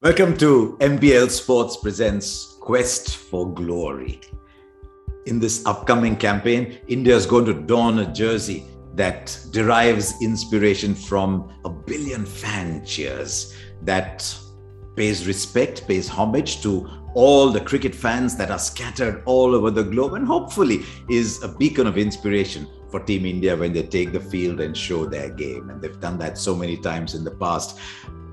Welcome to MPL Sports presents Quest for Glory. In this upcoming campaign, India is going to don a jersey that derives inspiration from a billion fan cheers, that pays respect, pays homage to all the cricket fans that are scattered all over the globe, and hopefully is a beacon of inspiration for Team India when they take the field and show their game. And they've done that so many times in the past.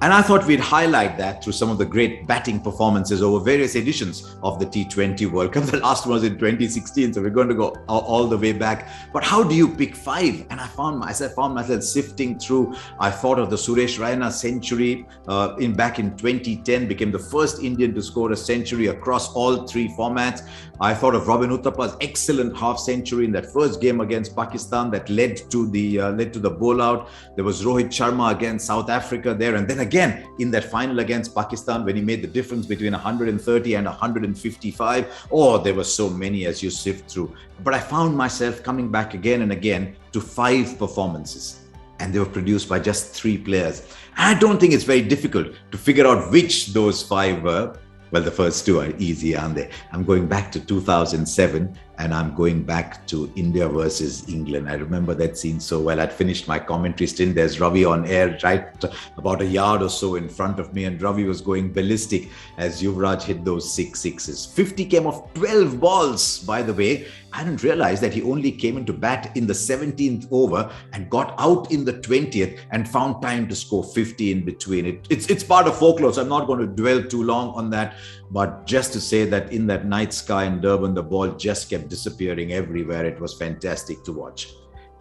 And I thought we'd highlight that through some of the great batting performances over various editions of the T20 World Cup. The last one was in 2016, so we're going to go all the way back. But how do you pick five? And I found myself sifting through. I thought of the Suresh Raina century back in 2010, became the first Indian to score a century across all three formats. I thought of Robin Uthappa's excellent half century in that first game against Pakistan that led to the bowl out. There was Rohit Sharma against South Africa there, and then again in that final against Pakistan when he made the difference between 130 and 155. Oh, there were so many as you sift through. But I found myself coming back again and again to five performances, and they were produced by just three players. I don't think it's very difficult to figure out which those five were. Well, the first two are easy, aren't they? I'm going back to 2007 and I'm going back to India versus England. I remember that scene so well. I'd finished my commentary stint. There's Ravi on air right about a yard or so in front of me, and Ravi was going ballistic as Yuvraj hit those six sixes. 50 came off 12 balls, by the way. I didn't realize that he only came into bat in the 17th over and got out in the 20th and found time to score 50 in between. It's part of folklore, so I'm not going to dwell too long on that. But just to say that in that night sky in Durban, the ball just kept disappearing everywhere. It was fantastic to watch.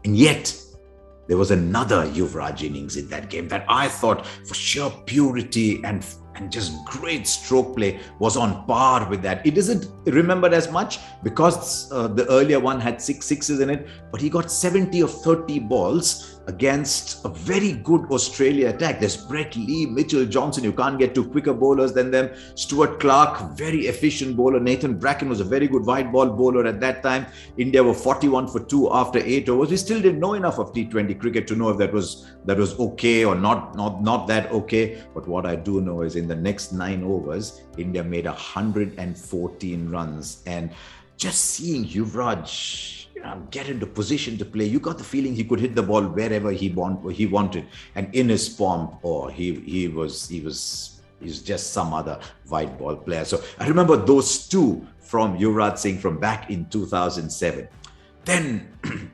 And yet, there was another Yuvraj innings in that game that I thought, for sheer purity and just great stroke play, was on par with that. It isn't remembered as much because the earlier one had six sixes in it, but he got 70 of 30 balls against a very good Australia attack. There's Brett Lee, Mitchell Johnson. You can't get two quicker bowlers than them. Stuart Clark, very efficient bowler. Nathan Bracken was a very good white ball bowler at that time. India were 41 for 2 after 8 overs. We still didn't know enough of T20 cricket to know if that was okay or not that okay. But what I do know is in the next 9 overs, India made 114 runs. And just seeing Yuvraj get into position to play, you got the feeling he could hit the ball wherever he wanted. And in his form, he was just some other white ball player. So I remember those two from Yuvraj Singh from back in 2007. Then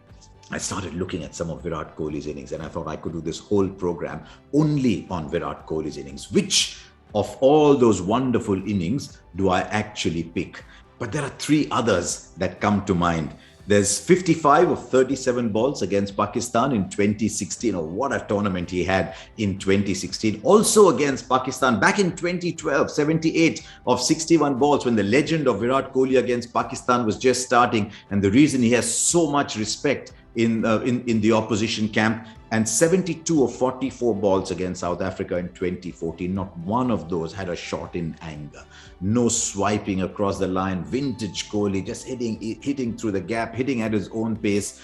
I started looking at some of Virat Kohli's innings, and I thought I could do this whole program only on Virat Kohli's innings. Which of all those wonderful innings do I actually pick? But there are three others that come to mind. There's 55 of 37 balls against Pakistan in 2016. Oh, what a tournament he had in 2016. Also against Pakistan back in 2012, 78 of 61 balls when the legend of Virat Kohli against Pakistan was just starting. And the reason he has so much respect in the opposition camp, and 72 of 44 balls against South Africa in 2014. Not one of those had a shot in anger. No swiping across the line. Vintage Kohli just hitting through the gap, hitting at his own pace.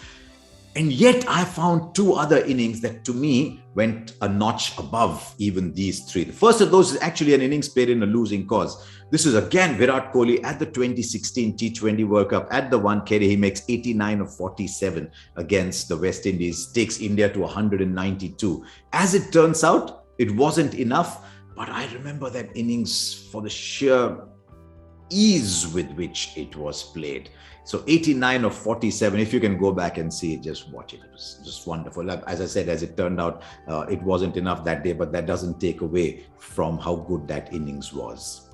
And yet I found two other innings that to me went a notch above even these three. The first of those is actually an innings played in a losing cause. This is again Virat Kohli at the 2016 T20 World Cup at the Wankhede. He makes 89 of 47 against the West Indies, takes India to 192. As it turns out, it wasn't enough, but I remember that innings for the sheer ease with which it was played. So 89 of 47, if you can go back and see it, just watch it. It was just wonderful. As I said, as it turned out, it wasn't enough that day, but that doesn't take away from how good that innings was.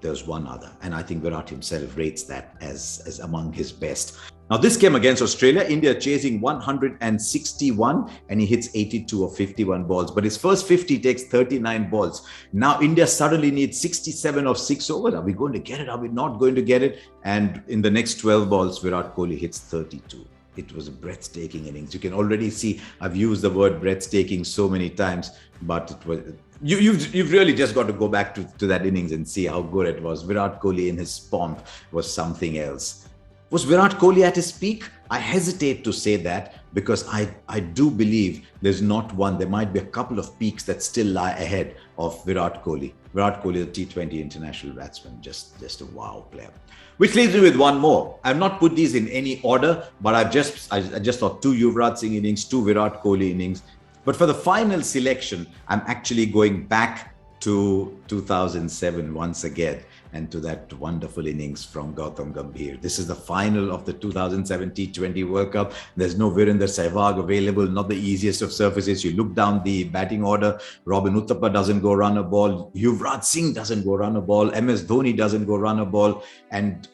There's one other, and I think Virat himself rates that as among his best. Now, this came against Australia. India chasing 161, and he hits 82 of 51 balls. But his first 50 takes 39 balls. Now, India suddenly needs 67 of 6 overs. Are we going to get it? Are we not going to get it? And in the next 12 balls, Virat Kohli hits 32. It was a breathtaking innings. You can already see I've used the word breathtaking so many times, but it was... You've really just got to go back to that innings and see how good it was. Virat Kohli in his pomp was something else. Was Virat Kohli at his peak? I hesitate to say that because I do believe there's not one. There might be a couple of peaks that still lie ahead. of Virat Kohli. Virat Kohli, the T20 international batsman, just a wow player. Which leaves me with one more. I've not put these in any order, but I just thought 2 Yuvraj Singh innings, 2 Virat Kohli innings. But for the final selection, I'm actually going back to 2007 once again, and to that wonderful innings from Gautam Gambhir. This is the final of the 2007 T20 World Cup. There's no Virender Sehwag available, not the easiest of surfaces. You look down the batting order, Robin Uthappa doesn't go run a ball, Yuvraj Singh doesn't go run a ball, MS Dhoni doesn't go run a ball, and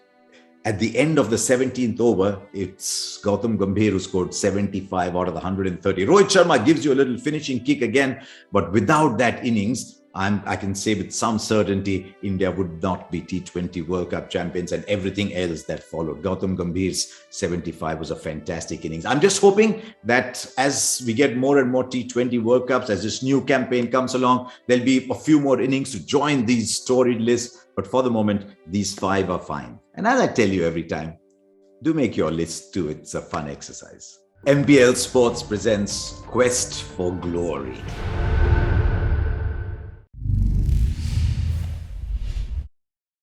at the end of the 17th over, it's Gautam Gambhir who scored 75 out of the 130. Rohit Sharma gives you a little finishing kick again, but without that innings, I can say with some certainty, India would not be T20 World Cup champions, and everything else that followed. Gautam Gambhir's 75 was a fantastic innings. I'm just hoping that as we get more and more T20 World Cups, as this new campaign comes along, there'll be a few more innings to join these storied lists. But for the moment, these 5 are fine. And as I tell you every time, do make your list too. It's a fun exercise. MPL Sports presents Quest for Glory.